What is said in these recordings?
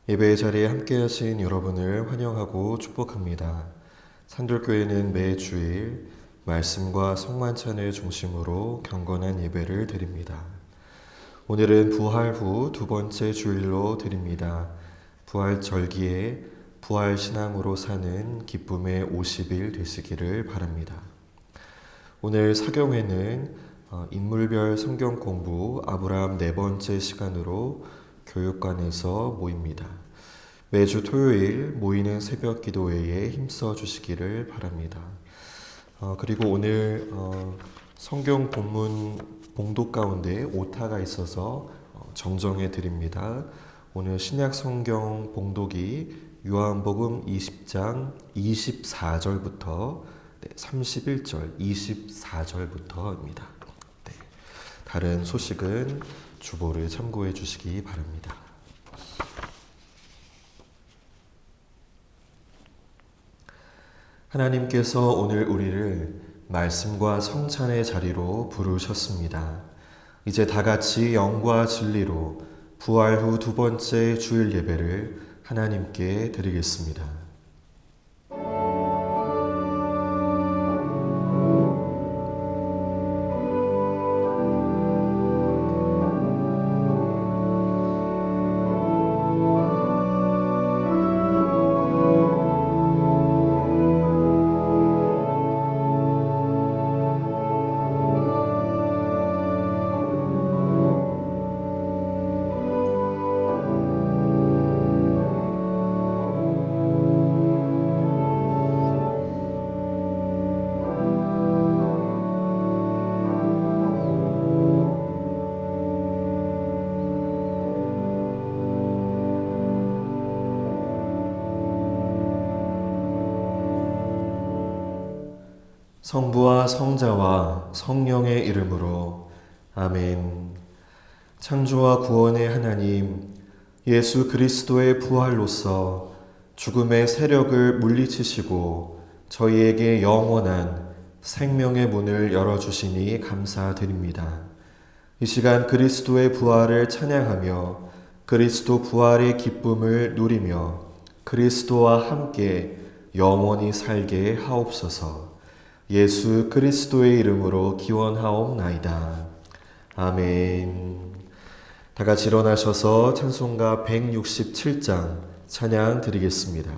예배의 자리에 함께 하신 여러분을 환영하고 축복합니다. 산돌교회는 매 주일 말씀과 성만찬을 중심으로 경건한 예배를 드립니다. 오늘은 부활 후 두 번째 주일로 드립니다. 부활절기에 부활신앙으로 사는 기쁨의 50일 되시기를 바랍니다. 오늘 사경회는 인물별 성경 공부 아브라함 네 번째 시간으로 교육관에서 모입니다. 매주 토요일 모이는 새벽 기도회에 힘써 주시기를 바랍니다. 그리고 오늘 성경 본문 봉독 가운데 오타가 있어서 정정해 드립니다. 오늘 신약 성경 봉독이 요한복음 20장 24절부터 31절 24절부터입니다. 다른 소식은 주보를 참고해 주시기 바랍니다. 하나님께서 오늘 우리를 말씀과 성찬의 자리로 부르셨습니다. 이제 다 같이 영과 진리로 부활 후 두 번째 주일 예배를 하나님께 드리겠습니다. 성부와 성자와 성령의 이름으로 아멘. 창조와 구원의 하나님, 예수 그리스도의 부활로서 죽음의 세력을 물리치시고 저희에게 영원한 생명의 문을 열어주시니 감사드립니다. 이 시간 그리스도의 부활을 찬양하며 그리스도 부활의 기쁨을 누리며 그리스도와 함께 영원히 살게 하옵소서. 예수 그리스도의 이름으로 기원하옵나이다. 아멘. 다 같이 일어나셔서 찬송가 167장 찬양 드리겠습니다.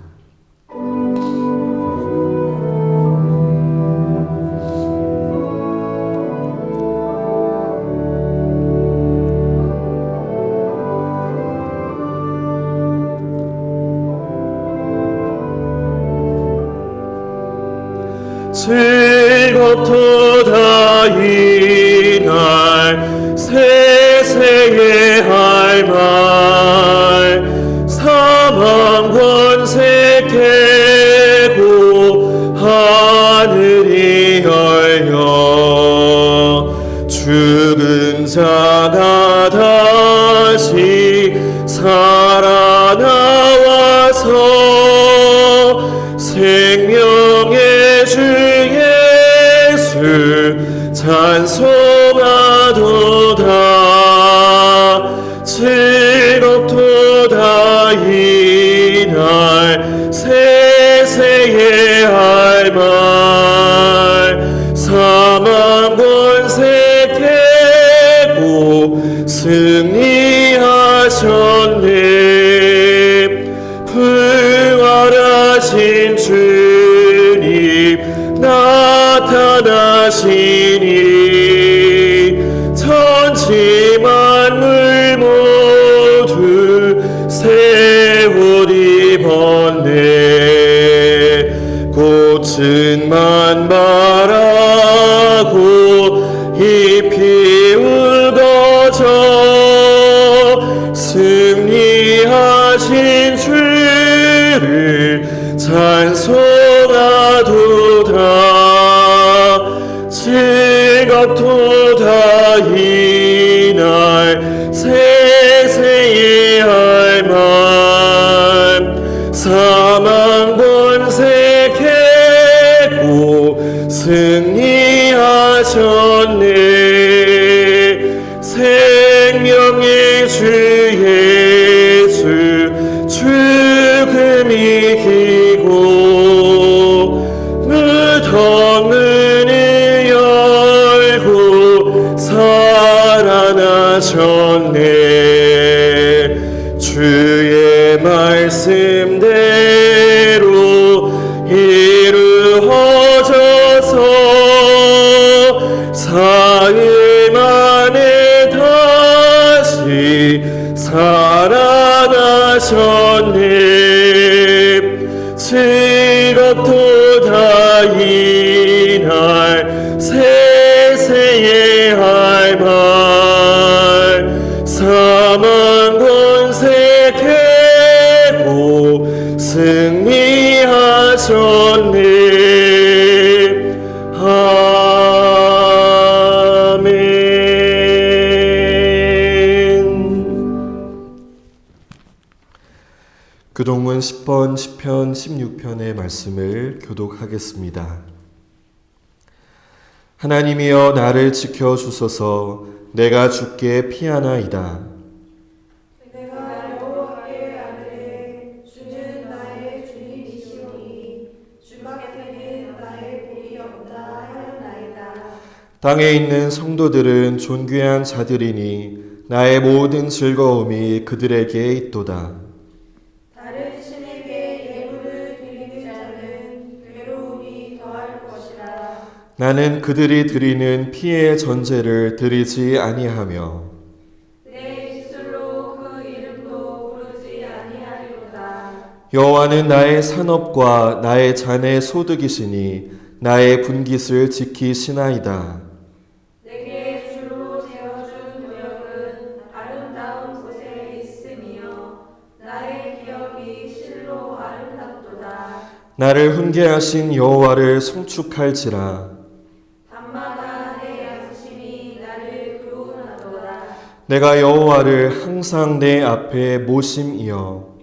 즐겁도다 이날 세세의 할 말 사망 권세 깨고 하늘이 열려 죽은 자가 다시 살아나와서 생명의 주 예수 찬송하도다. 즐겁도다 이날 세세의 할 말 사망 권세 깨고 승리하셨네. 부활하신 주님 나타나시니 천지 만물 모두 새 옷 입었네. 꽃은 만발하고 잎이 울거져 승리하신 주를 찬송하도다. 즐겁도다 이날 세세의 할 말 사망 권세 깨고 승리하셨네. 생명의 주 예수 주 이기고 무덤 문을 열고 살아나셨네. 주의 말씀대로 이루어져서 사흘 만에 다시 살아나셨네. 즐겁도다 이날 세세의 할 말. 사망 권세 깨고 승리하셨네. 교동문 10번 시편 16편의 말씀을 교독하겠습니다. 하나님이여 나를 지켜주소서. 내가 주께 피하나이다. 내가 여호와께 아뢰 주는 나의 주님이시오니 주 밖에는 나의 복이 없다 하였나이다. 땅에 있는 성도들은 존귀한 자들이니 나의 모든 즐거움이 그들에게 있도다. 다른 신에게 예물을 드리는 자는 괴로움이 더할 것이라. 나는 그들이 드리는 피의 전제를 드리지 아니하며 내 입술로 그 이름도 부르지 아니하리로다. 여호와는 나의 산업과 나의 잔의 소득이시니 나의 분깃을 지키시나이다. 내게 줄로 재어준 구역은 아름다운 곳에 있으며 나의 기업이 실로 아름답도다. 나를 훈계하신 여호와를 송축할지라. 밤마다 내 양심이 나를 교훈하도다. 내가 여호와를 항상 내 앞에 모심이여.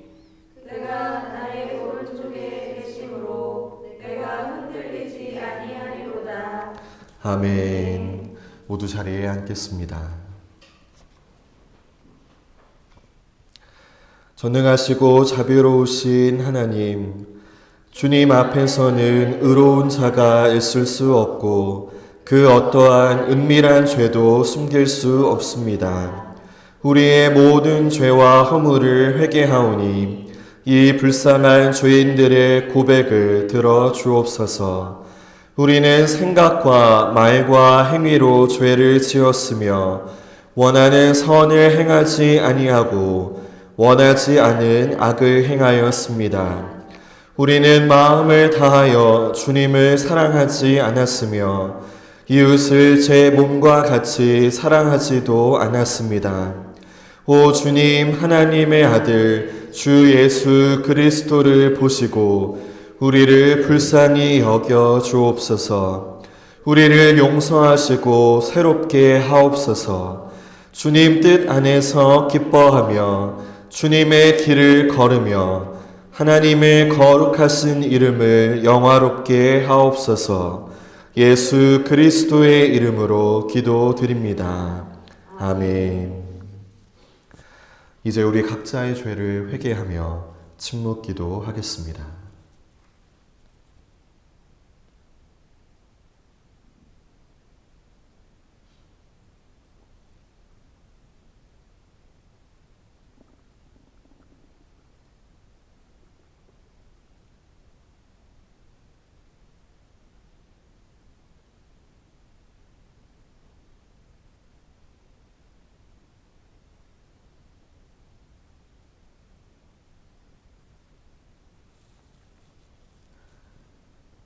내가 나의 오른쪽에 계심으로 내가 흔들리지 아니하리로다. 아멘. 모두 자리에 앉겠습니다. 전능하시고 자비로우신 하나님, 주님 앞에서는 의로운 자가 있을 수 없고 그 어떠한 은밀한 죄도 숨길 수 없습니다. 우리의 모든 죄와 허물을 회개하오니 이 불쌍한 죄인들의 고백을 들어 주옵소서. 우리는 생각과 말과 행위로 죄를 지었으며 원하는 선을 행하지 아니하고 원하지 않은 악을 행하였습니다. 우리는 마음을 다하여 주님을 사랑하지 않았으며 이웃을 제 몸과 같이 사랑하지도 않았습니다. 오 주님, 하나님의 아들 주 예수 그리스도를 보시고 우리를 불쌍히 여겨 주옵소서. 우리를 용서하시고 새롭게 하옵소서. 주님 뜻 안에서 기뻐하며 주님의 길을 걸으며 하나님의 거룩하신 이름을 영화롭게 하옵소서. 예수 그리스도의 이름으로 기도드립니다. 아멘. 이제 우리 각자의 죄를 회개하며 침묵 기도하겠습니다.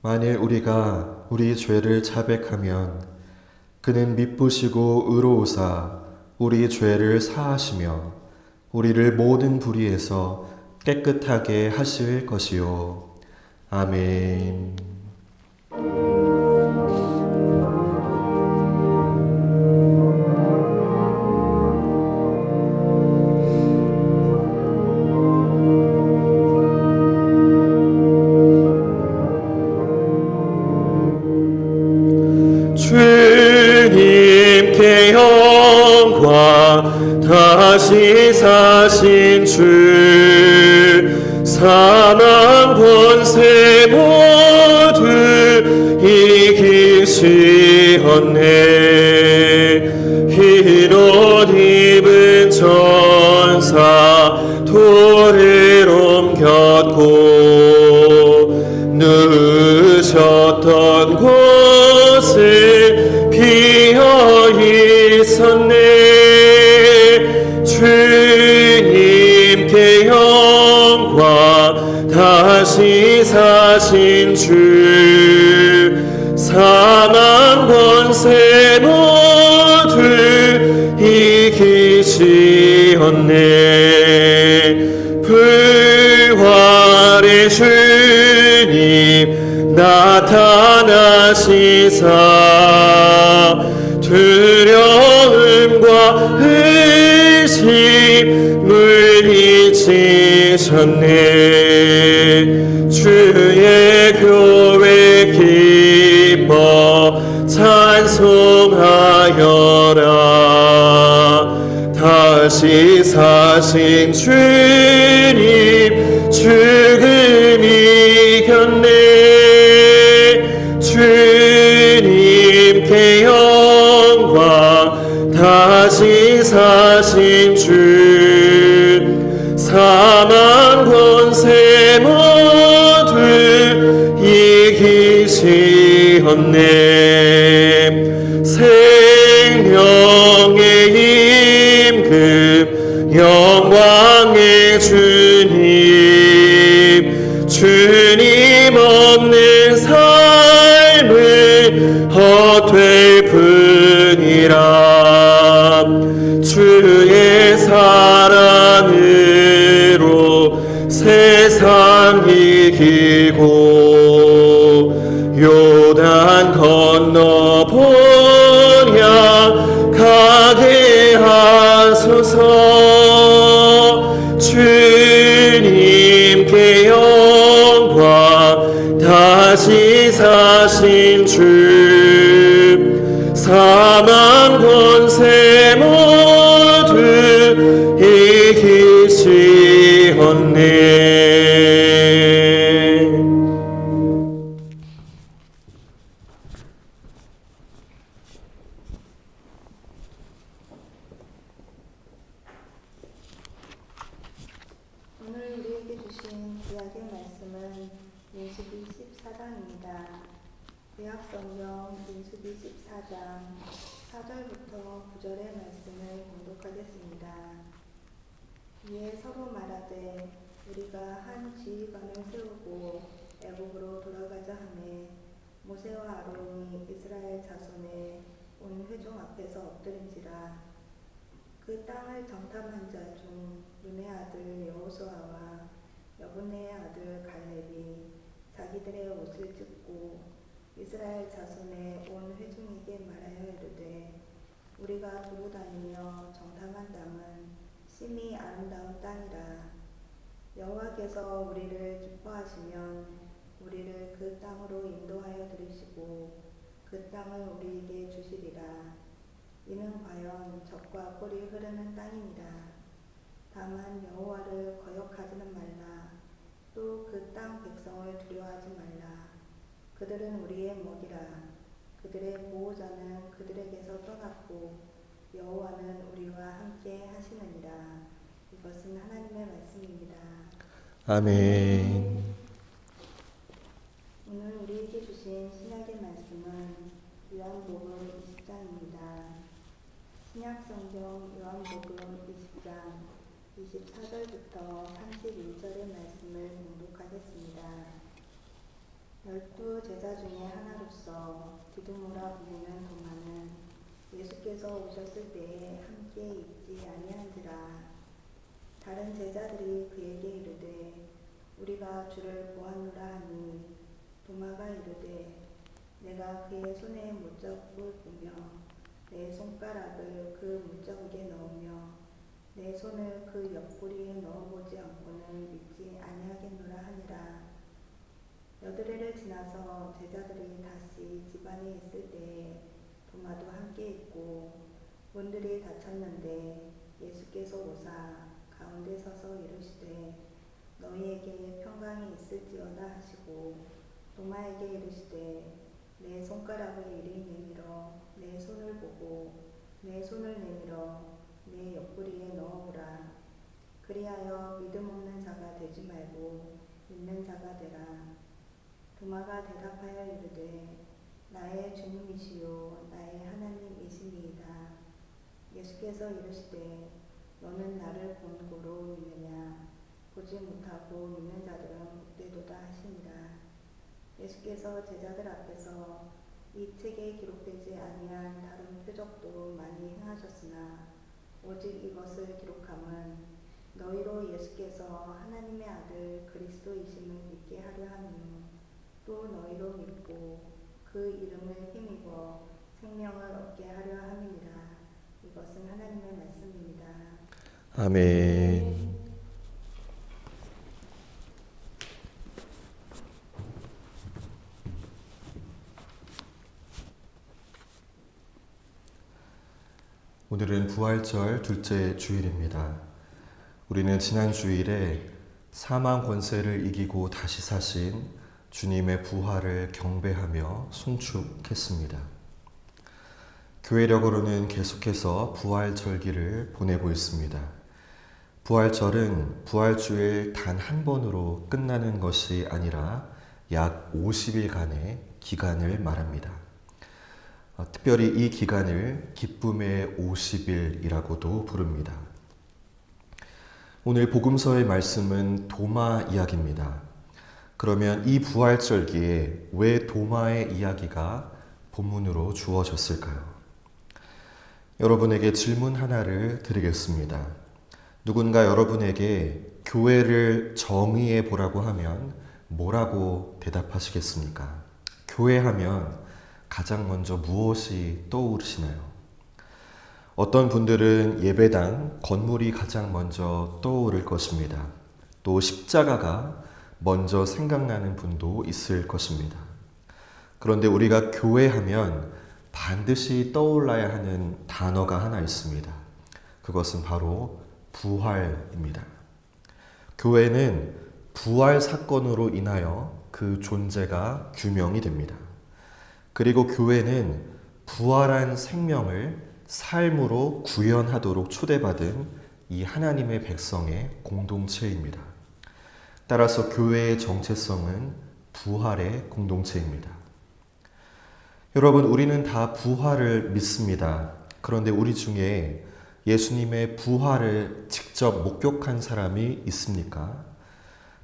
만일 우리가 우리 죄를 자백하면 그는 미쁘시고 의로우사 우리 죄를 사하시며 우리를 모든 불의에서 깨끗하게 하실 것이요. 아멘. 주님께 영광, 다시 사신 주 사망 권세 모두 이기시었네. 흰 옷 입은 천사 돌을 옮겼고 누우셨던 곳에 비어 있었네. 주님께 영광 다시 사신 주 사망 권세 모두 이기시었네. 부활의 주님 나타나시사 두려움과 의심 물리치셨네. 주의 교회 기뻐 찬송하여라. 다시 사신 주님 죽음 이겼네. 주님께 영광 다시 사신 주 사망 권세 모두 이기시었네. 생명의 임금 영광의 주님 주님 없는 삶은 헛될 뿐이라. 주의 사랑으로 세상 이기고 요단 건너 본향 가게 하소서. 주님께 영광 다시 사신 주 사망 권세 모두 이기시었네. 오늘 우리에게 주신 구약의 말씀은 민수기 14장입니다. 구약성경 민수기 14장 4절부터 9절의 말씀을 공독하겠습니다. 이에 서로 말하되 우리가 한 지휘관을 세우고 애국으로 돌아가자 하매 모세와 아론이 이스라엘 자손의 온 회중 앞에서 엎드린지라. 그 땅을 정탐한 자 중 눈의 아들 여호수아와 여분의 아들 갈렙이 자기들의 옷을 찢고 이스라엘 자손의 온 회중에게 말하여 이르되 우리가 두고 다니며 정탐한 땅은 심히 아름다운 땅이라. 여호와께서 우리를 기뻐하시면 우리를 그 땅으로 인도하여 들으시고 그 땅을 우리에게 주시리라. 이는 과연 젖과 꿀이 흐르는 땅이니라. 다만 여호와를 거역하지는 말라. 또 그 땅 백성을 두려워하지 말라. 그들은 우리의 먹이라. 그들의 보호자는 그들에게서 떠났고 여호와는 우리와 함께 하시느니라. 이것은 하나님의 말씀입니다. 아멘. 오늘 우리에게 주신 신약의 말씀은 요한복음 20장입니다. 신약성경 요한복음 20장 24절부터 31절의 말씀을 공독하겠습니다. 12 제자 중에 하나로서 디두모라 불리는 도마는 예수께서 오셨을 때에 함께 있지 아니한지라. 다른 제자들이 그에게 이르되 우리가 주를 보았노라 하니 도마가 이르되 내가 그의 손에 못자국을 보며 내 손가락을 그 못자국에 넣으며 내 손을 그 옆구리에 넣어보지 않고는 믿지 아니하겠노라 하니라. 여드레를 지나서 제자들이 다시 집안에 있을 때에 도마도 함께 있고 문들이 닫혔는데 예수께서 오사 가운데 서서 이르시되 너희에게 평강이 있을지어다 하시고 도마에게 이르시되 내 손가락을 이리 내밀어 내 손을 보고 내 손을 내밀어 내 옆구리에 넣어보라. 그리하여 믿음 없는 자가 되지 말고 믿는 자가 되라. 도마가 대답하여 이르되 나의 주님이시요 나의 하나님이시니이다. 예수께서 이르시되 너는 나를 본 고로 믿느냐. 보지 못하고 믿는 자들은 복되도다 하시니라. 예수께서 제자들 앞에서 이 책에 기록되지 아니한 다른 표적도 많이 행하셨으나 오직 이것을 기록함은 너희로 예수께서 하나님의 아들 그리스도이심을 믿게 하려 함이요 또 너희로 믿고 그 이름을 힘입어 생명을 얻게 하려 함이니라. 이것은 하나님의 말씀입니다. 아멘. 오늘은 부활절 둘째 주일입니다. 우리는 지난 주일에 사망 권세를 이기고 다시 사신 주님의 부활을 경배하며 송축했습니다. 교회력으로는 계속해서 부활절기를 보내고 있습니다. 부활절은 부활주일 단 한 번으로 끝나는 것이 아니라 약 50일간의 기간을 말합니다. 특별히 이 기간을 기쁨의 50일이라고도 부릅니다. 오늘 복음서의 말씀은 도마 이야기입니다. 그러면 이 부활절기에 왜 도마의 이야기가 본문으로 주어졌을까요? 여러분에게 질문 하나를 드리겠습니다. 누군가 여러분에게 교회를 정의해 보라고 하면 뭐라고 대답하시겠습니까? 교회하면 가장 먼저 무엇이 떠오르시나요? 어떤 분들은 예배당, 건물이 가장 먼저 떠오를 것입니다. 또 십자가가 먼저 생각나는 분도 있을 것입니다. 그런데 우리가 교회하면 반드시 떠올라야 하는 단어가 하나 있습니다. 그것은 바로 부활입니다. 교회는 부활 사건으로 인하여 그 존재가 규명이 됩니다. 그리고 교회는 부활한 생명을 삶으로 구현하도록 초대받은 이 하나님의 백성의 공동체입니다. 따라서 교회의 정체성은 부활의 공동체입니다. 여러분, 우리는 다 부활을 믿습니다. 그런데 우리 중에 예수님의 부활을 직접 목격한 사람이 있습니까?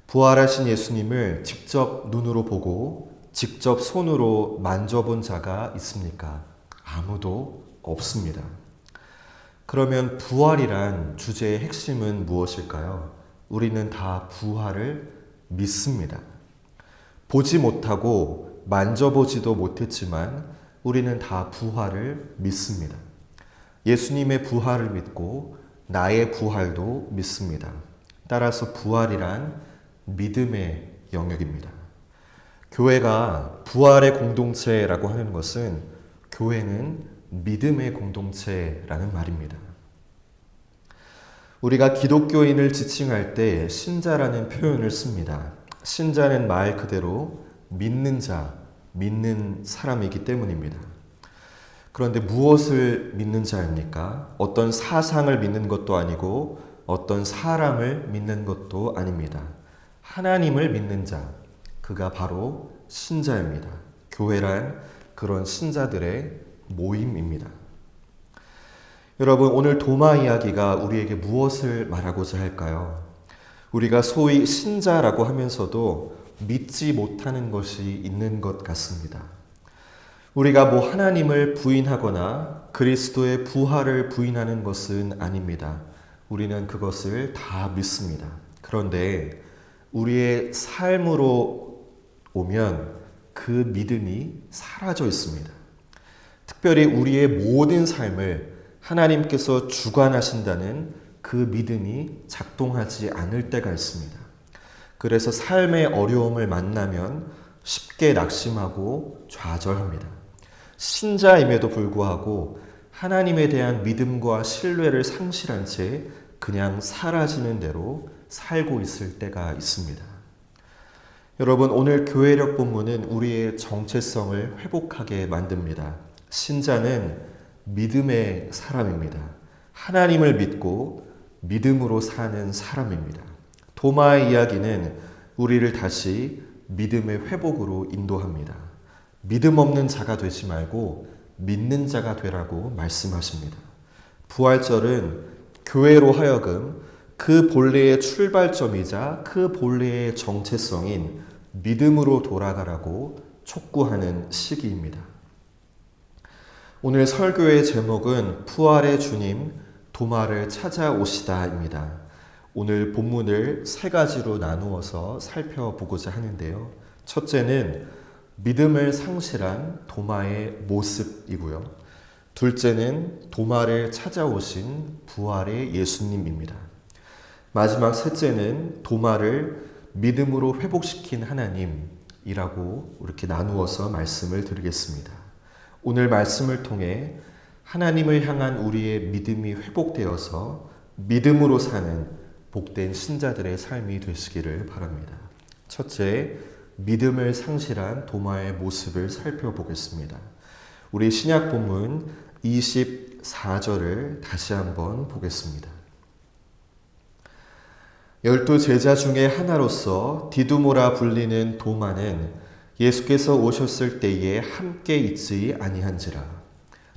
부활하신 예수님을 직접 눈으로 보고 직접 손으로 만져본 자가 있습니까? 아무도 없습니다. 그러면 부활이란 주제의 핵심은 무엇일까요? 우리는 다 부활을 믿습니다. 보지 못하고 만져보지도 못했지만 우리는 다 부활을 믿습니다. 예수님의 부활을 믿고 나의 부활도 믿습니다. 따라서 부활이란 믿음의 영역입니다. 교회가 부활의 공동체라고 하는 것은 교회는 믿음의 공동체라는 말입니다. 우리가 기독교인을 지칭할 때 신자라는 표현을 씁니다. 신자는 말 그대로 믿는 자, 믿는 사람이기 때문입니다. 그런데 무엇을 믿는 자입니까? 어떤 사상을 믿는 것도 아니고 어떤 사람을 믿는 것도 아닙니다. 하나님을 믿는 자, 그가 바로 신자입니다. 교회란 그런 신자들의 모임입니다. 여러분, 오늘 도마 이야기가 우리에게 무엇을 말하고자 할까요? 우리가 소위 신자라고 하면서도 믿지 못하는 것이 있는 것 같습니다. 우리가 하나님을 부인하거나 그리스도의 부활을 부인하는 것은 아닙니다. 우리는 그것을 다 믿습니다. 그런데 우리의 삶으로 오면 그 믿음이 사라져 있습니다. 특별히 우리의 모든 삶을 하나님께서 주관하신다는 그 믿음이 작동하지 않을 때가 있습니다. 그래서 삶의 어려움을 만나면 쉽게 낙심하고 좌절합니다. 신자임에도 불구하고 하나님에 대한 믿음과 신뢰를 상실한 채 그냥 사라지는 대로 살고 있을 때가 있습니다. 여러분, 오늘 교회력 본문은 우리의 정체성을 회복하게 만듭니다. 신자는 믿음의 사람입니다. 하나님을 믿고 믿음으로 사는 사람입니다. 도마의 이야기는 우리를 다시 믿음의 회복으로 인도합니다. 믿음 없는 자가 되지 말고 믿는 자가 되라고 말씀하십니다. 부활절은 교회로 하여금 그 본래의 출발점이자 그 본래의 정체성인 믿음으로 돌아가라고 촉구하는 시기입니다. 오늘 설교의 제목은 부활의 주님 도마를 찾아오시다입니다. 오늘 본문을 세 가지로 나누어서 살펴보고자 하는데요. 첫째는 믿음을 상실한 도마의 모습이고요. 둘째는 도마를 찾아오신 부활의 예수님입니다. 마지막 셋째는 도마를 믿음으로 회복시킨 하나님이라고 이렇게 나누어서 말씀을 드리겠습니다. 오늘 말씀을 통해 하나님을 향한 우리의 믿음이 회복되어서 믿음으로 사는 복된 신자들의 삶이 되시기를 바랍니다. 첫째, 믿음을 상실한 도마의 모습을 살펴보겠습니다. 우리 신약 본문 24절을 다시 한번 보겠습니다. 12 제자 중에 하나로서 디두모라 불리는 도마는 예수께서 오셨을 때에 함께 있지 아니한지라.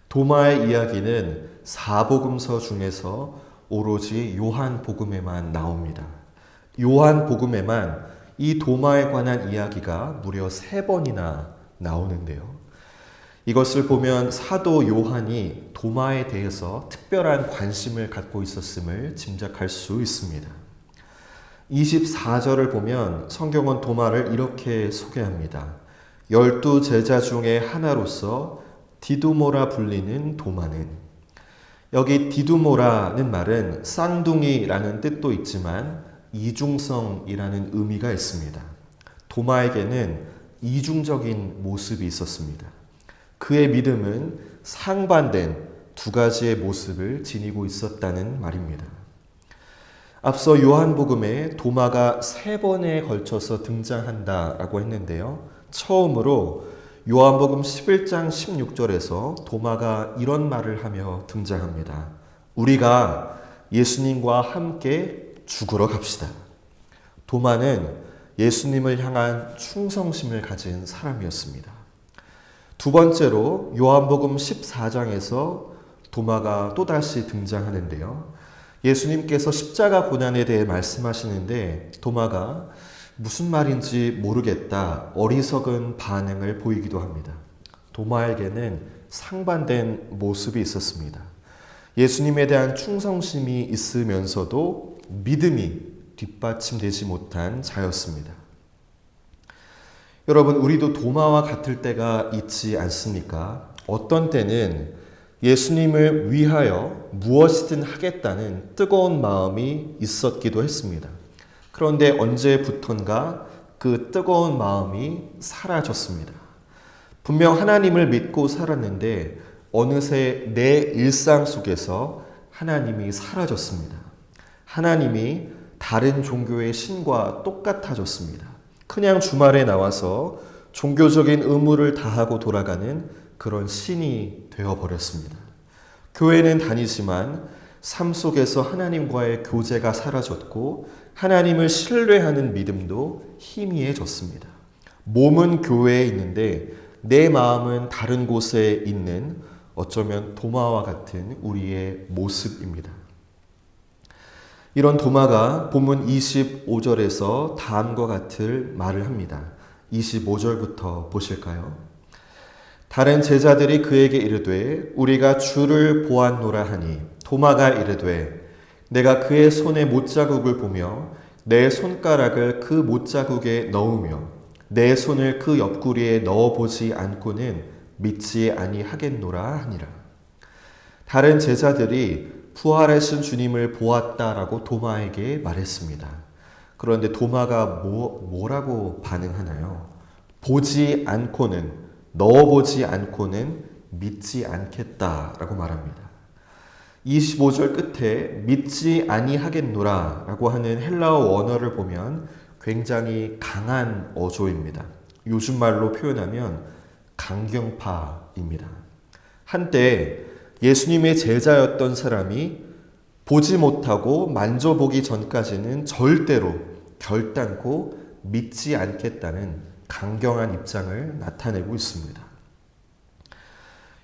도마의 이야기는 사복음서 중에서 오로지 요한복음에만 나옵니다. 요한복음에만 이 도마에 관한 이야기가 무려 3번이나 나오는데요. 이것을 보면 사도 요한이 도마에 대해서 특별한 관심을 갖고 있었음을 짐작할 수 있습니다. 24절을 보면 성경은 도마를 이렇게 소개합니다. 12 제자 중에 하나로서 디두모라 불리는 도마는, 여기 디두모라는 말은 쌍둥이라는 뜻도 있지만 이중성이라는 의미가 있습니다. 도마에게는 이중적인 모습이 있었습니다. 그의 믿음은 상반된 2가지의 모습을 지니고 있었다는 말입니다. 앞서 요한복음에 도마가 3번에 걸쳐서 등장한다라고 했는데요. 처음으로 요한복음 11장 16절에서 도마가 이런 말을 하며 등장합니다. 우리가 예수님과 함께 죽으러 갑시다. 도마는 예수님을 향한 충성심을 가진 사람이었습니다. 두 번째로 요한복음 14장에서 도마가 또다시 등장하는데요. 예수님께서 십자가 고난에 대해 말씀하시는데 도마가 무슨 말인지 모르겠다, 어리석은 반응을 보이기도 합니다. 도마에게는 상반된 모습이 있었습니다. 예수님에 대한 충성심이 있으면서도 믿음이 뒷받침되지 못한 자였습니다. 여러분, 우리도 도마와 같을 때가 있지 않습니까? 어떤 때는 예수님을 위하여 무엇이든 하겠다는 뜨거운 마음이 있었기도 했습니다. 그런데 언제부턴가 그 뜨거운 마음이 사라졌습니다. 분명 하나님을 믿고 살았는데 어느새 내 일상 속에서 하나님이 사라졌습니다. 하나님이 다른 종교의 신과 똑같아졌습니다. 그냥 주말에 나와서 종교적인 의무를 다하고 돌아가는 그런 신이 되어버렸습니다. 교회는 다니지만 삶 속에서 하나님과의 교제가 사라졌고 하나님을 신뢰하는 믿음도 희미해졌습니다. 몸은 교회에 있는데 내 마음은 다른 곳에 있는 어쩌면 도마와 같은 우리의 모습입니다. 이런 도마가 본문 25절에서 다음과 같을 말을 합니다. 25절부터 보실까요? 다른 제자들이 그에게 이르되 우리가 주를 보았노라 하니 도마가 이르되 내가 그의 손에 못자국을 보며 내 손가락을 그 못자국에 넣으며 내 손을 그 옆구리에 넣어보지 않고는 믿지 아니하겠노라 하니라. 다른 제자들이 부활하신 주님을 보았다라고 도마에게 말했습니다. 그런데 도마가 뭐라고 반응하나요? 보지 않고는, 넣어보지 않고는 믿지 않겠다라고 말합니다. 25절 끝에 믿지 아니하겠노라 라고 하는 헬라어 원어를 보면 굉장히 강한 어조입니다. 요즘 말로 표현하면 강경파입니다. 한때 예수님의 제자였던 사람이 보지 못하고 만져보기 전까지는 절대로 결단코 믿지 않겠다는 강경한 입장을 나타내고 있습니다.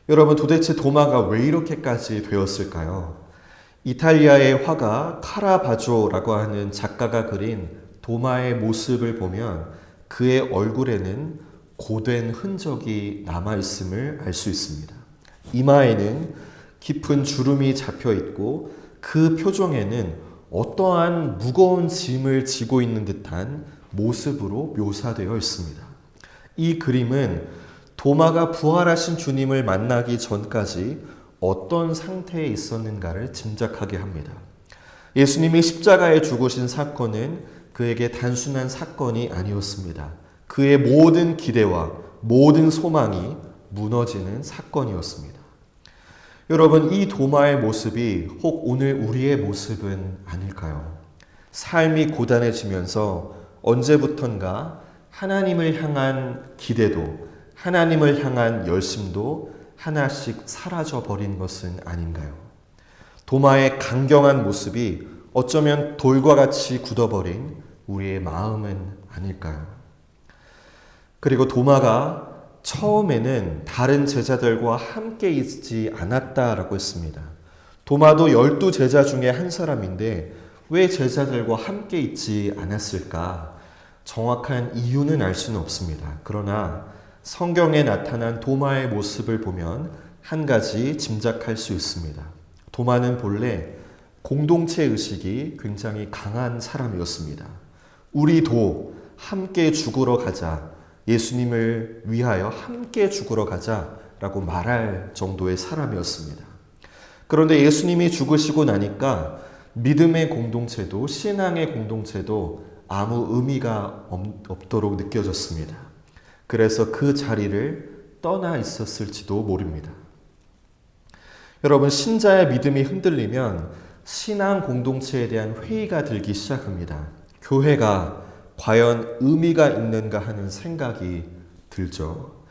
여러분, 도대체 도마가 왜 이렇게까지 되었을까요? 이탈리아의 화가 카라바조라고 하는 작가가 그린 도마의 모습을 보면 그의 얼굴에는 고된 흔적이 남아있음을 알 수 있습니다. 이마에는 깊은 주름이 잡혀 있고 그 표정에는 어떠한 무거운 짐을 지고 있는 듯한 모습으로 묘사되어 있습니다. 이 그림은 도마가 부활하신 주님을 만나기 전까지 어떤 상태에 있었는가를 짐작하게 합니다. 예수님이 십자가에 죽으신 사건은 그에게 단순한 사건이 아니었습니다. 그의 모든 기대와 모든 소망이 무너지는 사건이었습니다. 여러분, 이 도마의 모습이 혹 오늘 우리의 모습은 아닐까요? 삶이 고단해지면서 언제부턴가 하나님을 향한 기대도, 하나님을 향한 열심도 하나씩 사라져 버린 것은 아닌가요? 도마의 강경한 모습이 어쩌면 돌과 같이 굳어버린 우리의 마음은 아닐까요? 그리고 도마가 처음에는 다른 제자들과 함께 있지 않았다라고 했습니다. 도마도 12제자 중에 한 사람인데 왜 제자들과 함께 있지 않았을까? 정확한 이유는 알 수는 없습니다. 그러나 성경에 나타난 도마의 모습을 보면 한 가지 짐작할 수 있습니다. 도마는 본래 공동체 의식이 굉장히 강한 사람이었습니다. 우리도 함께 죽으러 가자, 예수님을 위하여 함께 죽으러 가자라고 말할 정도의 사람이었습니다. 그런데 예수님이 죽으시고 나니까 믿음의 공동체도 신앙의 공동체도 아무 의미가 없도록 느껴졌습니다. 그래서 그 자리를 떠나 있었을지도 모릅니다. 여러분, 신자의 믿음이 흔들리면 신앙 공동체에 대한 회의가 들기 시작합니다. 교회가 과연 의미가 있는가 하는 생각이 들죠.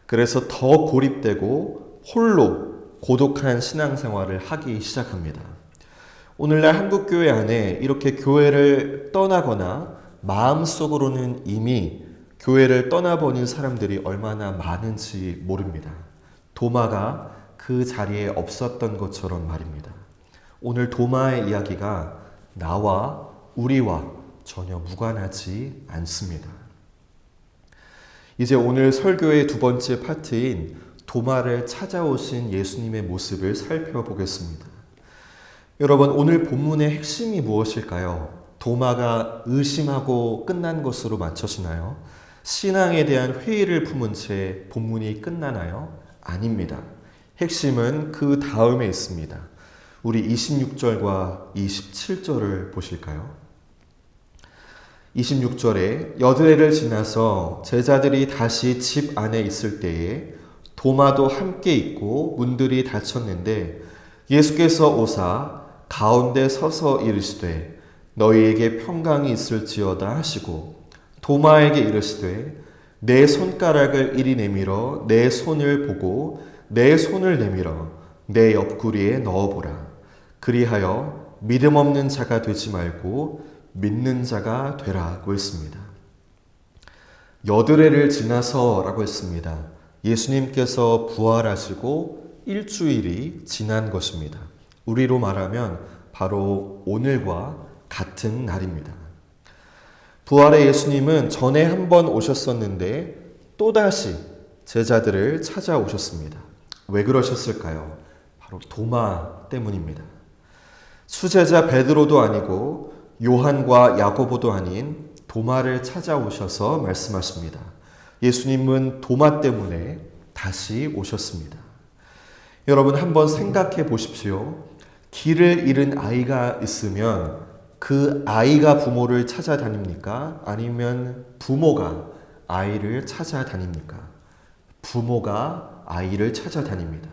그래서 더 고립되고 홀로 고독한 신앙생활을 하기 시작합니다. 오늘날 한국교회 안에 이렇게 교회를 떠나거나 마음속으로는 이미 교회를 떠나버린 사람들이 얼마나 많은지 모릅니다. 도마가 그 자리에 없었던 것처럼 말입니다. 오늘 도마의 이야기가 나와 우리와 전혀 무관하지 않습니다. 이제 오늘 설교의 두 번째 파트인 도마를 찾아오신 예수님의 모습을 살펴보겠습니다. 여러분, 오늘 본문의 핵심이 무엇일까요? 도마가 의심하고 끝난 것으로 맞춰지나요? 신앙에 대한 회의를 품은 채 본문이 끝나나요? 아닙니다. 핵심은 그 다음에 있습니다. 우리 26절과 27절을 보실까요? 26절에 여드레를 지나서 제자들이 다시 집 안에 있을 때에 도마도 함께 있고 문들이 닫혔는데 예수께서 오사 가운데 서서 이르시되 너희에게 평강이 있을지어다 하시고 도마에게 이르시되 내 손가락을 이리 내밀어 내 손을 보고 내 손을 내밀어 내 옆구리에 넣어보라. 그리하여 믿음 없는 자가 되지 말고 믿는 자가 되라고 했습니다. 여드레를 지나서라고 했습니다. 예수님께서 부활하시고 일주일이 지난 것입니다. 우리로 말하면 바로 오늘과 같은 날입니다. 부활의 예수님은 전에 한 번 오셨었는데 또다시 제자들을 찾아오셨습니다. 왜 그러셨을까요? 바로 도마 때문입니다. 수제자 베드로도 아니고 요한과 야고보도 아닌 도마를 찾아오셔서 말씀하십니다. 예수님은 도마 때문에 다시 오셨습니다. 여러분, 한번 생각해 보십시오. 길을 잃은 아이가 있으면 그 아이가 부모를 찾아다닙니까? 아니면 부모가 아이를 찾아다닙니까? 부모가 아이를 찾아다닙니다.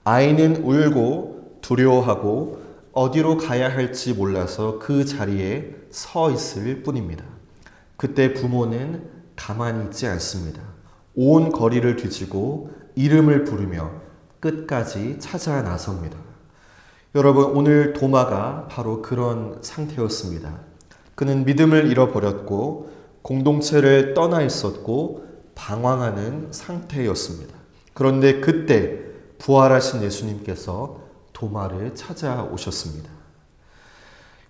아이는 울고 두려워하고 어디로 가야 할지 몰라서 그 자리에 서 있을 뿐입니다. 그때 부모는 가만히 있지 않습니다. 온 거리를 뒤지고 이름을 부르며 끝까지 찾아 나섭니다. 여러분, 오늘 도마가 바로 그런 상태였습니다. 그는 믿음을 잃어버렸고 공동체를 떠나 있었고 방황하는 상태였습니다. 그런데 그때 부활하신 예수님께서 도마를 찾아오셨습니다.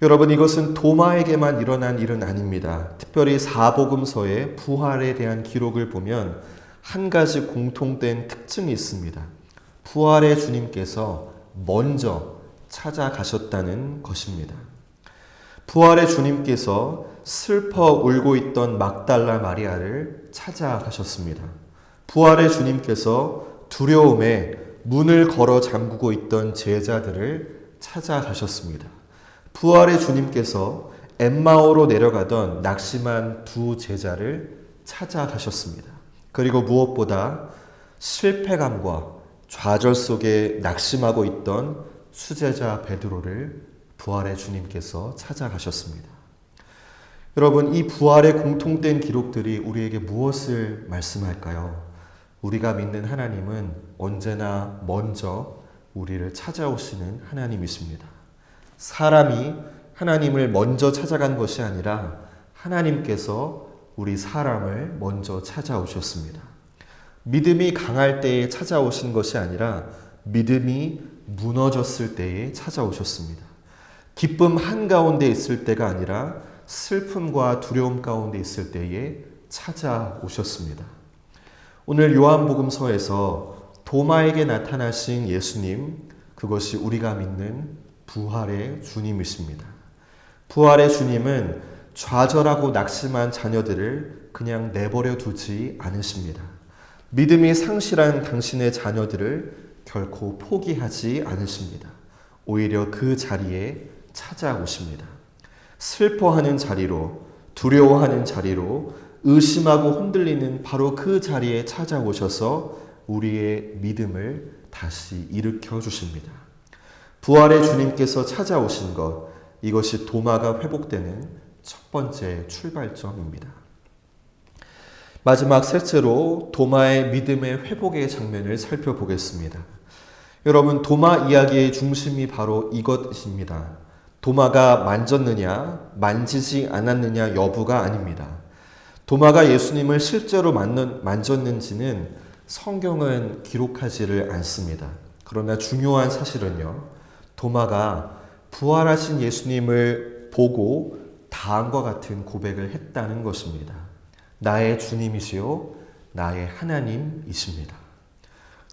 여러분, 이것은 도마에게만 일어난 일은 아닙니다. 특별히 사복음서의 부활에 대한 기록을 보면 한 가지 공통된 특징이 있습니다. 부활의 주님께서 먼저 찾아가셨다는 것입니다. 부활의 주님께서 슬퍼 울고 있던 막달라 마리아를 찾아가셨습니다. 부활의 주님께서 두려움에 문을 걸어 잠그고 있던 제자들을 찾아가셨습니다. 부활의 주님께서 엠마오로 내려가던 낙심한 두 제자를 찾아가셨습니다. 그리고 무엇보다 실패감과 좌절 속에 낙심하고 있던 수제자 베드로를 부활의 주님께서 찾아가셨습니다. 여러분, 이 부활의 공통된 기록들이 우리에게 무엇을 말씀할까요? 우리가 믿는 하나님은 언제나 먼저 우리를 찾아오시는 하나님이십니다. 사람이 하나님을 먼저 찾아간 것이 아니라 하나님께서 우리 사람을 먼저 찾아오셨습니다. 믿음이 강할 때에 찾아오신 것이 아니라 믿음이 무너졌을 때에 찾아오셨습니다. 기쁨 한가운데 있을 때가 아니라 슬픔과 두려움 가운데 있을 때에 찾아오셨습니다. 오늘 요한복음서에서 도마에게 나타나신 예수님, 그것이 우리가 믿는 부활의 주님이십니다. 부활의 주님은 좌절하고 낙심한 자녀들을 그냥 내버려 두지 않으십니다. 믿음이 상실한 당신의 자녀들을 결코 포기하지 않으십니다. 오히려 그 자리에 찾아오십니다. 슬퍼하는 자리로, 두려워하는 자리로, 의심하고 흔들리는 바로 그 자리에 찾아오셔서 우리의 믿음을 다시 일으켜 주십니다. 부활의 주님께서 찾아오신 것, 이것이 도마가 회복되는 첫 번째 출발점입니다. 마지막 셋째로 도마의 믿음의 회복의 장면을 살펴보겠습니다. 여러분, 도마 이야기의 중심이 바로 이것입니다. 도마가 만졌느냐, 만지지 않았느냐 여부가 아닙니다. 도마가 예수님을 실제로 만졌는지는 성경은 기록하지를 않습니다. 그러나 중요한 사실은요, 도마가 부활하신 예수님을 보고 다음과 같은 고백을 했다는 것입니다. 나의 주님이시요 나의 하나님이십니다.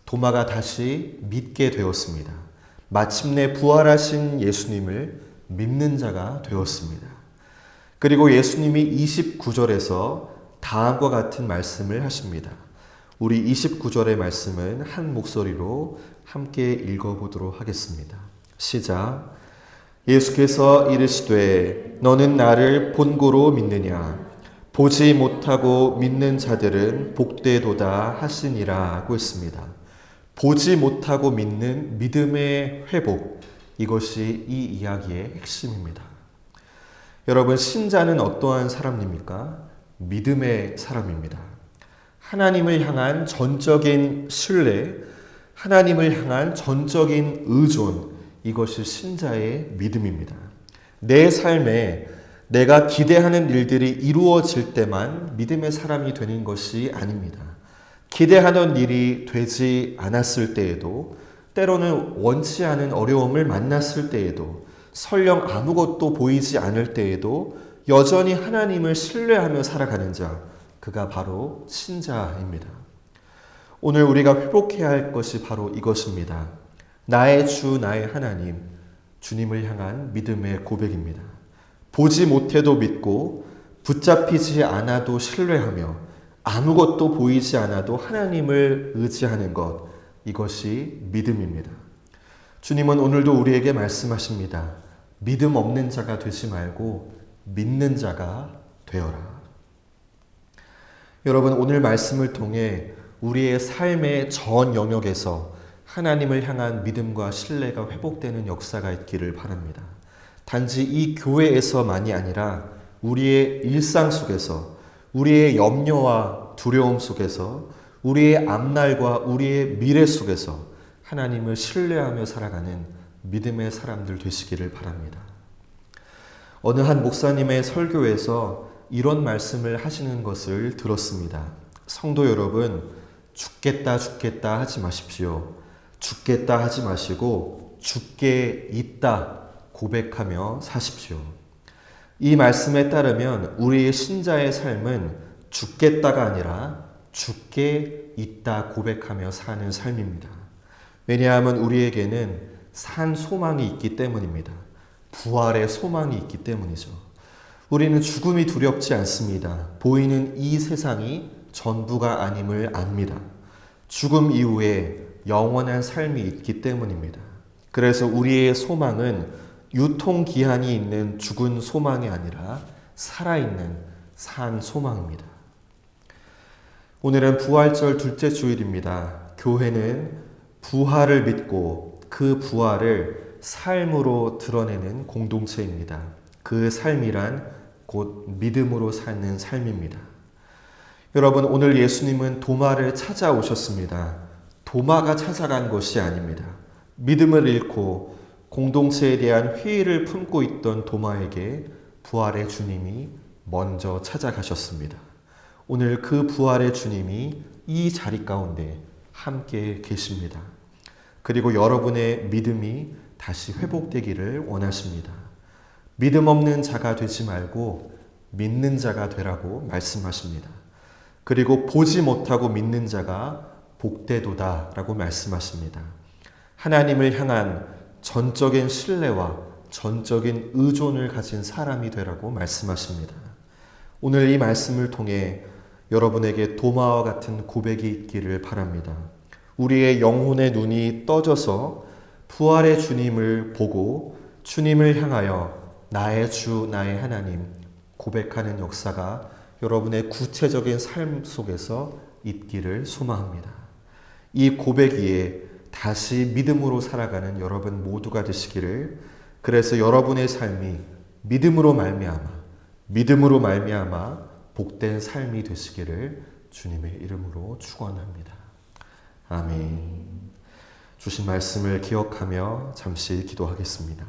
도마가 다시 믿게 되었습니다. 마침내 부활하신 예수님을 믿는 자가 되었습니다. 그리고 예수님이 29절에서 다음과 같은 말씀을 하십니다. 우리 29절의 말씀은 한 목소리로 함께 읽어보도록 하겠습니다. 시작. 예수께서 이르시되 너는 나를 본고로 믿느냐? 보지 못하고 믿는 자들은 복되도다 하시니라 고 했습니다. 보지 못하고 믿는 믿음의 회복, 이것이 이 이야기의 핵심입니다. 여러분, 신자는 어떠한 사람입니까? 믿음의 사람입니다. 하나님을 향한 전적인 신뢰, 하나님을 향한 전적인 의존, 이것이 신자의 믿음입니다. 내 삶에 내가 기대하는 일들이 이루어질 때만 믿음의 사람이 되는 것이 아닙니다. 기대하던 일이 되지 않았을 때에도, 때로는 원치 않은 어려움을 만났을 때에도, 설령 아무것도 보이지 않을 때에도 여전히 하나님을 신뢰하며 살아가는 자, 그가 바로 신자입니다. 오늘 우리가 회복해야 할 것이 바로 이것입니다. 나의 주, 나의 하나님, 주님을 향한 믿음의 고백입니다. 보지 못해도 믿고 붙잡히지 않아도 신뢰하며 아무것도 보이지 않아도 하나님을 의지하는 것, 이것이 믿음입니다. 주님은 오늘도 우리에게 말씀하십니다. 믿음 없는 자가 되지 말고 믿는 자가 되어라. 여러분, 오늘 말씀을 통해 우리의 삶의 전 영역에서 하나님을 향한 믿음과 신뢰가 회복되는 역사가 있기를 바랍니다. 단지 이 교회에서만이 아니라 우리의 일상 속에서, 우리의 염려와 두려움 속에서, 우리의 앞날과 우리의 미래 속에서 하나님을 신뢰하며 살아가는 믿음의 사람들 되시기를 바랍니다. 어느 한 목사님의 설교에서 이런 말씀을 하시는 것을 들었습니다. 성도 여러분, 죽겠다 하지 마십시오. 죽겠다 하지 마시고 죽게 있다 고백하며 사십시오. 이 말씀에 따르면 우리의 신자의 삶은 죽겠다가 아니라 죽게 있다 고백하며 사는 삶입니다. 왜냐하면 우리에게는 산 소망이 있기 때문입니다. 부활의 소망이 있기 때문이죠. 우리는 죽음이 두렵지 않습니다. 보이는 이 세상이 전부가 아님을 압니다. 죽음 이후에 영원한 삶이 있기 때문입니다. 그래서 우리의 소망은 유통기한이 있는 죽은 소망이 아니라 살아있는 산 소망입니다. 오늘은 부활절 둘째 주일입니다. 교회는 부활을 믿고 그 부활을 삶으로 드러내는 공동체입니다. 그 삶이란 곧 믿음으로 사는 삶입니다. 여러분, 오늘 예수님은 도마를 찾아오셨습니다. 도마가 찾아간 것이 아닙니다. 믿음을 잃고 공동체에 대한 회의를 품고 있던 도마에게 부활의 주님이 먼저 찾아가셨습니다. 오늘 그 부활의 주님이 이 자리 가운데 함께 계십니다. 그리고 여러분의 믿음이 다시 회복되기를 원하십니다. 믿음 없는 자가 되지 말고 믿는 자가 되라고 말씀하십니다. 그리고 보지 못하고 믿는 자가 복되도다 라고 말씀하십니다. 하나님을 향한 전적인 신뢰와 전적인 의존을 가진 사람이 되라고 말씀하십니다. 오늘 이 말씀을 통해 여러분에게 도마와 같은 고백이 있기를 바랍니다. 우리의 영혼의 눈이 떠져서 부활의 주님을 보고 주님을 향하여 나의 주, 나의 하나님 고백하는 역사가 여러분의 구체적인 삶 속에서 있기를 소망합니다. 이 고백 위에 다시 믿음으로 살아가는 여러분 모두가 되시기를, 그래서 여러분의 삶이 믿음으로 말미암아 복된 삶이 되시기를 주님의 이름으로 축원합니다. 아멘. 주신 말씀을 기억하며 잠시 기도하겠습니다.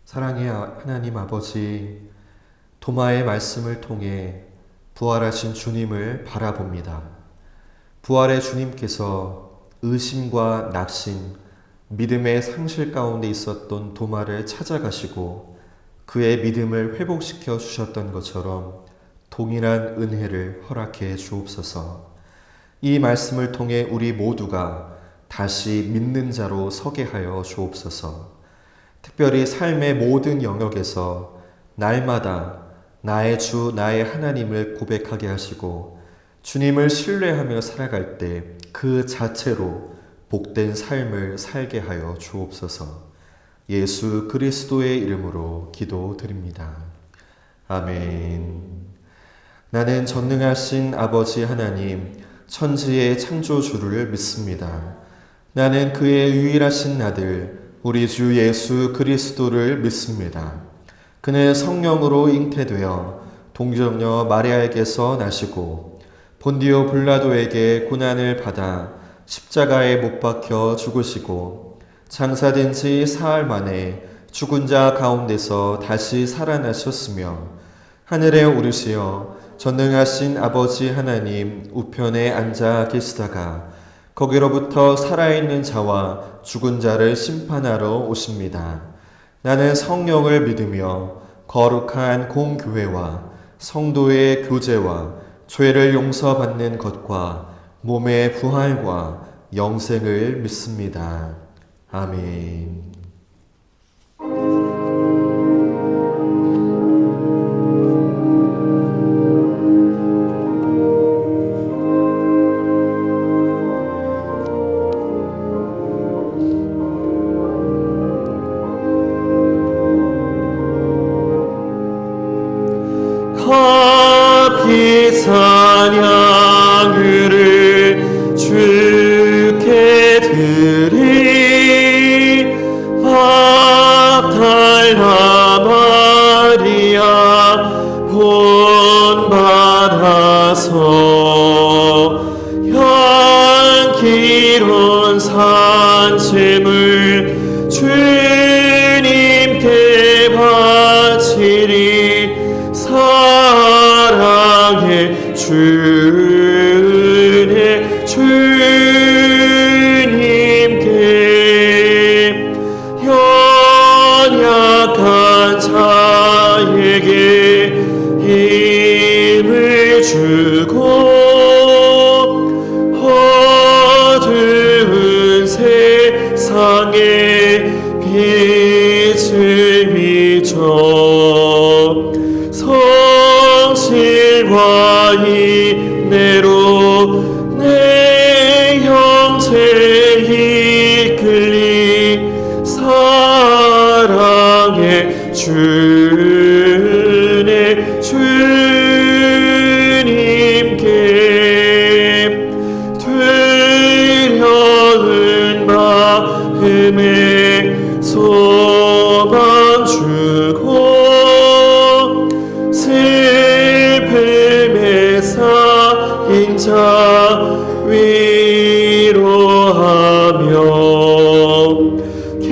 사랑의 하나님 아버지, 도마의 말씀을 통해 부활하신 주님을 바라봅니다. 부활의 주님께서 의심과 낙심, 믿음의 상실 가운데 있었던 도마를 찾아가시고 그의 믿음을 회복시켜 주셨던 것처럼 동일한 은혜를 허락해 주옵소서. 이 말씀을 통해 우리 모두가 다시 믿는 자로 서게 하여 주옵소서. 특별히 삶의 모든 영역에서 날마다 나의 주, 나의 하나님을 고백하게 하시고 주님을 신뢰하며 살아갈 때 그 자체로 복된 삶을 살게 하여 주옵소서. 예수 그리스도의 이름으로 기도드립니다. 아멘. 나는 전능하신 아버지 하나님, 천지의 창조주를 믿습니다. 나는 그의 유일하신 아들 우리 주 예수 그리스도를 믿습니다. 그는 성령으로 잉태되어 동정녀 마리아에게서 나시고 본디오 빌라도에게 고난을 받아 십자가에 못 박혀 죽으시고 장사된 지 사흘 만에 죽은 자 가운데서 다시 살아나셨으며 하늘에 오르시어 전능하신 아버지 하나님 우편에 앉아 계시다가 거기로부터 살아있는 자와 죽은 자를 심판하러 오십니다. 나는 성령을 믿으며 거룩한 공교회와 성도의 교제와 죄를 용서받는 것과 몸의 부활과 영생을 믿습니다. 아멘. 주님 주님께 연약한 자에게 힘을 주고 어두운 세상에 빛을 비춰 성실과 인내로 내 형제 이끌리 사랑의 주님 주님께 두려운 마음에 소망 주고 슬픔에 쌓인 자 위로하며 길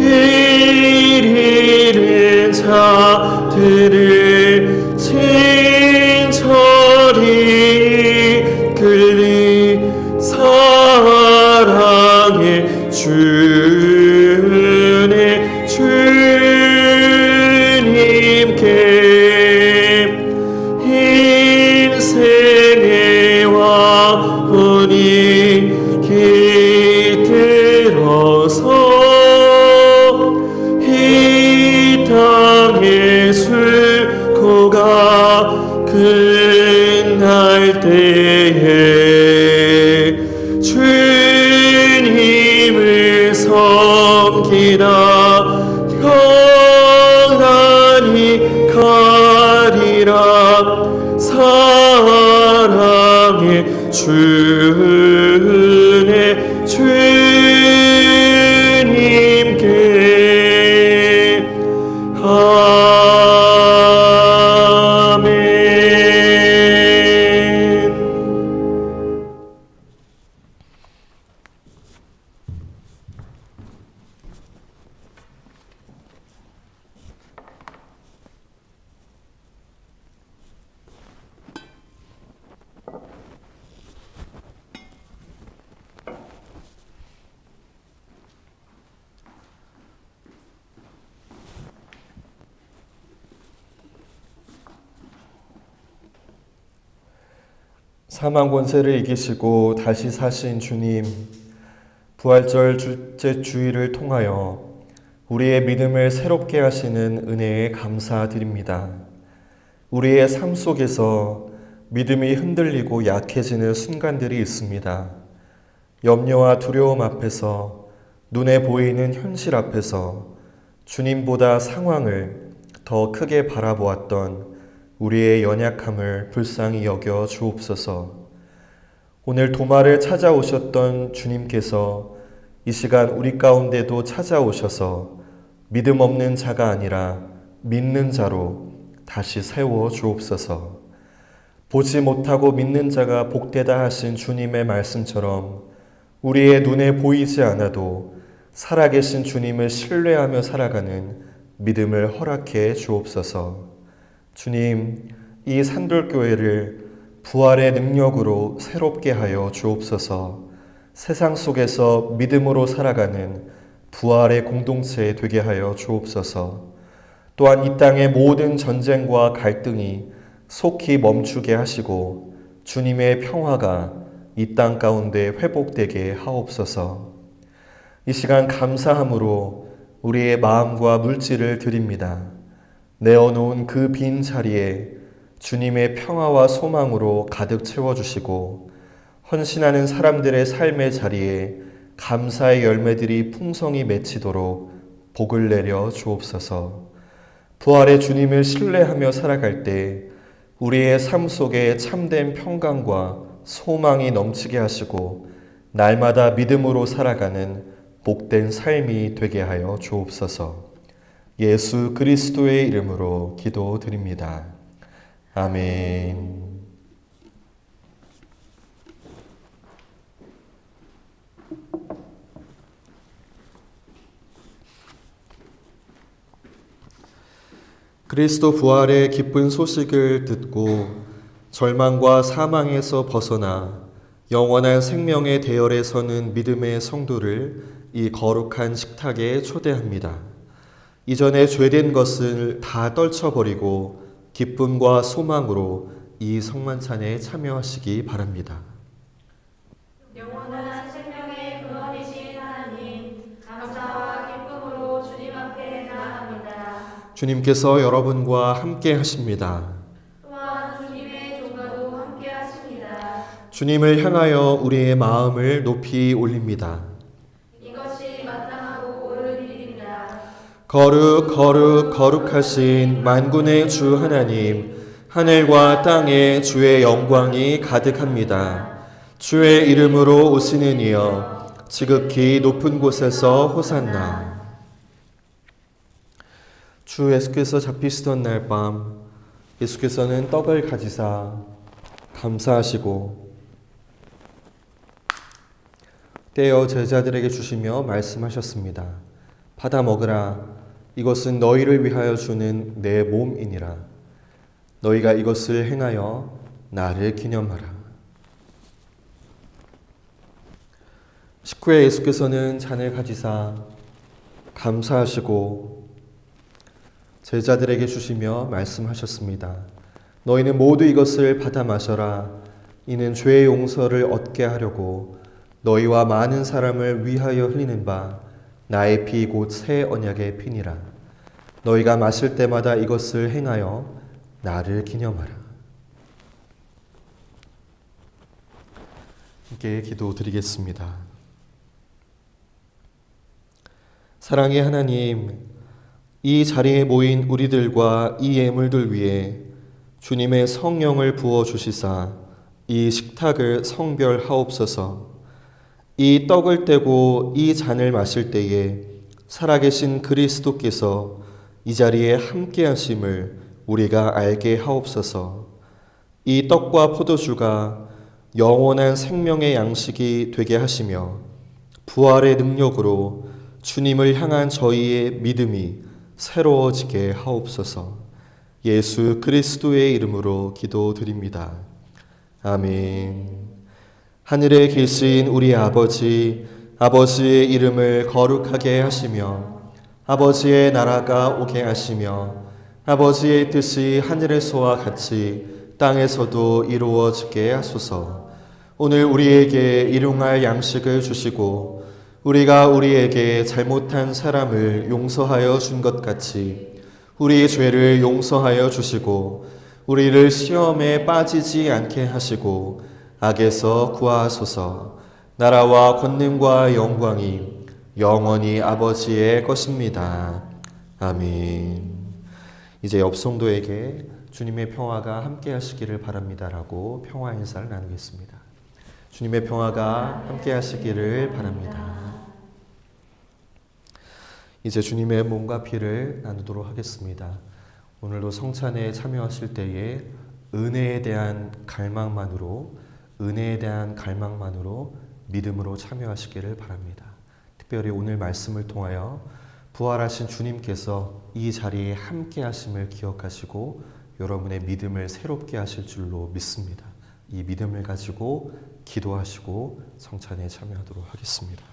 잃은 자들을 친절히 이끌리 사랑의 주님 주님께 인생의 왕원이 깃들어서 이 땅의 수고가 끝날 때에 주님을 섬기다 평안히 가리라 사랑의 주님 주님께 아멘. 사망 권세를 이기시고 다시 사신 주님, 부활절 둘째 주일을 통하여 우리의 믿음을 새롭게 하시는 은혜에 감사드립니다. 우리의 삶 속에서 믿음이 흔들리고 약해지는 순간들이 있습니다. 염려와 두려움 앞에서, 눈에 보이는 현실 앞에서 주님보다 상황을 더 크게 바라보았던 우리의 연약함을 불쌍히 여겨 주옵소서. 오늘 도마를 찾아오셨던 주님께서 이 시간 우리 가운데도 찾아오셔서 믿음 없는 자가 아니라 믿는 자로 다시 세워 주옵소서. 보지 못하고 믿는 자가 복되다 하신 주님의 말씀처럼 우리의 눈에 보이지 않아도 살아계신 주님을 신뢰하며 살아가는 믿음을 허락해 주옵소서. 주님, 이 산돌교회를 부활의 능력으로 새롭게 하여 주옵소서. 세상 속에서 믿음으로 살아가는 부활의 공동체 되게 하여 주옵소서. 또한 이 땅의 모든 전쟁과 갈등이 속히 멈추게 하시고 주님의 평화가 이 땅 가운데 회복되게 하옵소서. 이 시간 감사함으로 우리의 마음과 물질을 드립니다. 내어놓은 그 빈 자리에 주님의 평화와 소망으로 가득 채워주시고 헌신하는 사람들의 삶의 자리에 감사의 열매들이 풍성히 맺히도록 복을 내려 주옵소서. 부활의 주님을 신뢰하며 살아갈 때 우리의 삶 속에 참된 평강과 소망이 넘치게 하시고 날마다 믿음으로 살아가는 복된 삶이 되게 하여 주옵소서. 예수 그리스도의 이름으로 기도드립니다. 아멘. 그리스도 부활의 기쁜 소식을 듣고 절망과 사망에서 벗어나 영원한 생명의 대열에 서는 믿음의 성도를 이 거룩한 식탁에 초대합니다. 이전에 죄된 것을 다 떨쳐버리고 기쁨과 소망으로 이 성만찬에 참여하시기 바랍니다. 영원한 생명의 근원이신 하나님, 감사와 기쁨으로 주님 앞에 나아갑니다. 주님께서 여러분과 함께 하십니다. 또한 주님의 종과도 함께 하십니다. 주님을 향하여 우리의 마음을 높이 올립니다. 이것이 마땅하고 옳은 일입니다. 거룩 거룩 거룩하신 만군의 주 하나님, 하늘과 땅에 주의 영광이 가득합니다. 주의 이름으로 오시는 이여 지극히 높은 곳에서 호산나. 주 예수께서 잡히시던 날 밤 예수께서는 떡을 가지사 감사하시고 떼어 제자들에게 주시며 말씀하셨습니다. 받아 먹으라. 이것은 너희를 위하여 주는 내 몸이니라. 너희가 이것을 행하여 나를 기념하라. 식후에 예수께서는 잔을 가지사 감사하시고 제자들에게 주시며 말씀하셨습니다. 너희는 모두 이것을 받아 마셔라. 이는 죄의 용서를 얻게 하려고 너희와 많은 사람을 위하여 흘리는 바 나의 피 곧 새 언약의 피니라. 너희가 마실 때마다 이것을 행하여 나를 기념하라. 함께 기도드리겠습니다. 사랑의 하나님, 이 자리에 모인 우리들과 이 예물들 위에 주님의 성령을 부어주시사 이 식탁을 성별하옵소서. 이 떡을 떼고 이 잔을 마실 때에 살아계신 그리스도께서 이 자리에 함께 하심을 우리가 알게 하옵소서. 이 떡과 포도주가 영원한 생명의 양식이 되게 하시며 부활의 능력으로 주님을 향한 저희의 믿음이 새로워지게 하옵소서. 예수 그리스도의 이름으로 기도드립니다. 아멘. 하늘에 계신 우리 아버지, 아버지의 이름을 거룩하게 하시며 아버지의 나라가 오게 하시며 아버지의 뜻이 하늘에서와 같이 땅에서도 이루어지게 하소서. 오늘 우리에게 일용할 양식을 주시고 우리가 우리에게 잘못한 사람을 용서하여 준 것 같이 우리의 죄를 용서하여 주시고 우리를 시험에 빠지지 않게 하시고 악에서 구하소서. 나라와 권능과 영광이 영원히 아버지의 것입니다. 아멘. 이제 옆 성도에게 주님의 평화가 함께 하시기를 바랍니다라고 평화 인사를 나누겠습니다. 주님의 평화가 함께 하시기를 바랍니다. 이제 주님의 몸과 피를 나누도록 하겠습니다. 오늘도 성찬에 참여하실 때에 은혜에 대한 갈망만으로 믿음으로 참여하시기를 바랍니다. 특별히 오늘 말씀을 통하여 부활하신 주님께서 이 자리에 함께 하심을 기억하시고 여러분의 믿음을 새롭게 하실 줄로 믿습니다. 이 믿음을 가지고 기도하시고 성찬에 참여하도록 하겠습니다.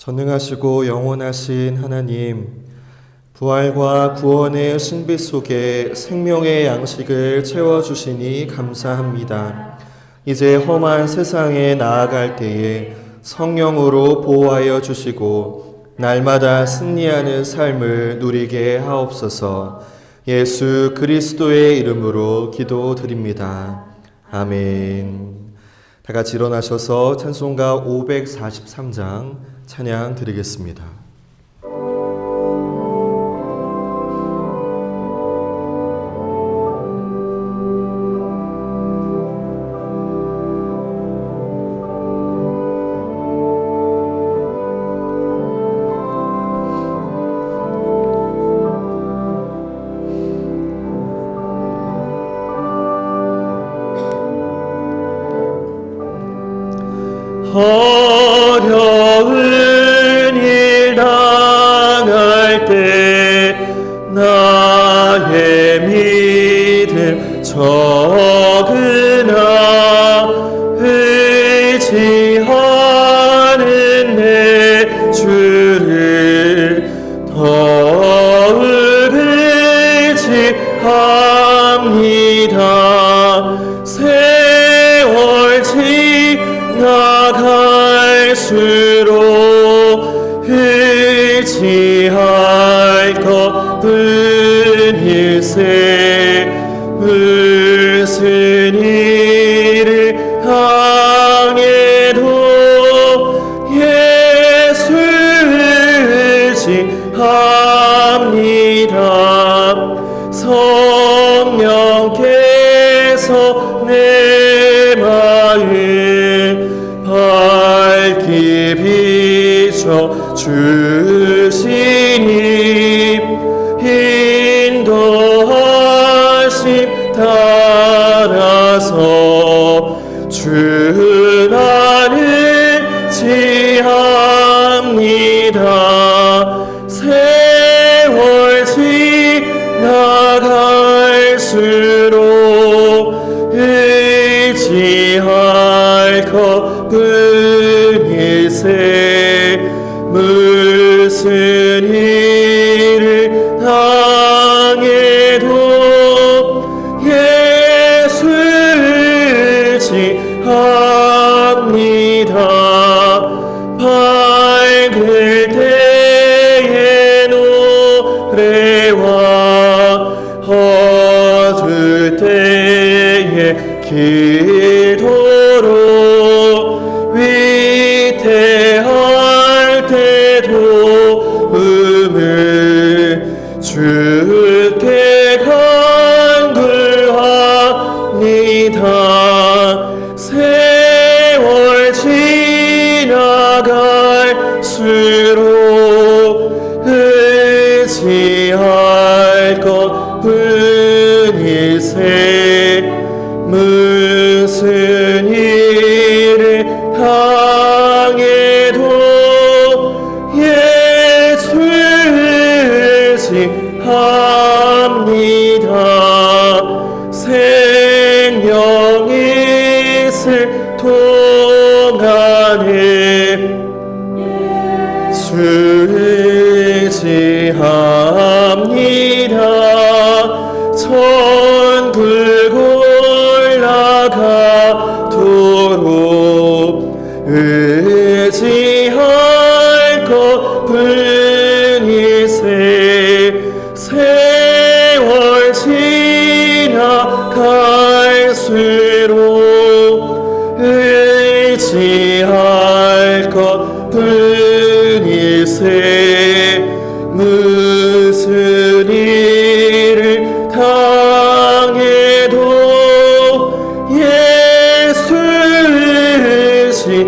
전능하시고 영원하신 하나님, 부활과 구원의 신비 속에 생명의 양식을 채워주시니 감사합니다. 이제 험한 세상에 나아갈 때에 성령으로 보호하여 주시고 날마다 승리하는 삶을 누리게 하옵소서. 예수 그리스도의 이름으로 기도드립니다. 아멘. 다 같이 일어나셔서 찬송가 543장 찬양 드리겠습니다. 어려운 일 당할 때 나의 믿음 적으나 의지하는 내 주를 더욱 의지합니다. 세월 지나갈수록 의지할 것뿐일세. 무슨 일을 당해도 예수 의지합니다. 성령께서 내 마음 밝게 비춰 주시니 인도하심 따라서 주 나를 지합니다. 세월 지나갈수록 의지할 것뿐일세. 무슨 일을 당해도 예수 의지합니다. 밝을 때의 노래와 어두울 때의 기도로 위태할 때도 주께 간구합니다. 세월 지나갈수록 의지할 것뿐일세. 무슨 일을 당해도 예수 의지합니다. 생명 있을 동안에 예수 의지합니다. 천국 올라가도록 의지할 것뿐일세. 세월 지나갈수록 의지할 것뿐일세. 무슨 일을 당해도 예수 의지합니다.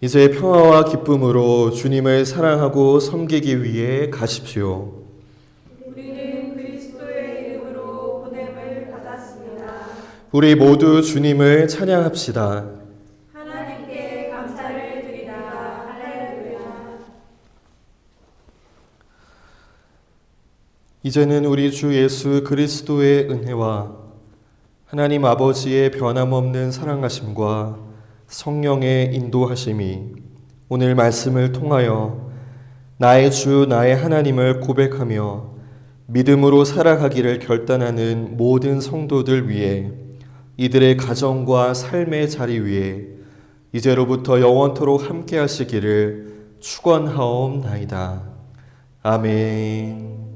이제 평화와 기쁨으로 주님을 사랑하고 섬기기 위해 가십시오. 우리는 그리스도의 이름으로 보냄을 받았습니다. 우리 모두 주님을 찬양합시다. 하나님께 감사를 드리다. 할렐루야. 이제는 우리 주 예수 그리스도의 은혜와 하나님 아버지의 변함없는 사랑하심과 성령의 인도하심이 오늘 말씀을 통하여 나의 주 나의 하나님을 고백하며 믿음으로 살아가기를 결단하는 모든 성도들 위해 이들의 가정과 삶의 자리 위에 이제로부터 영원토록 함께 하시기를 축원하옵나이다. 아멘.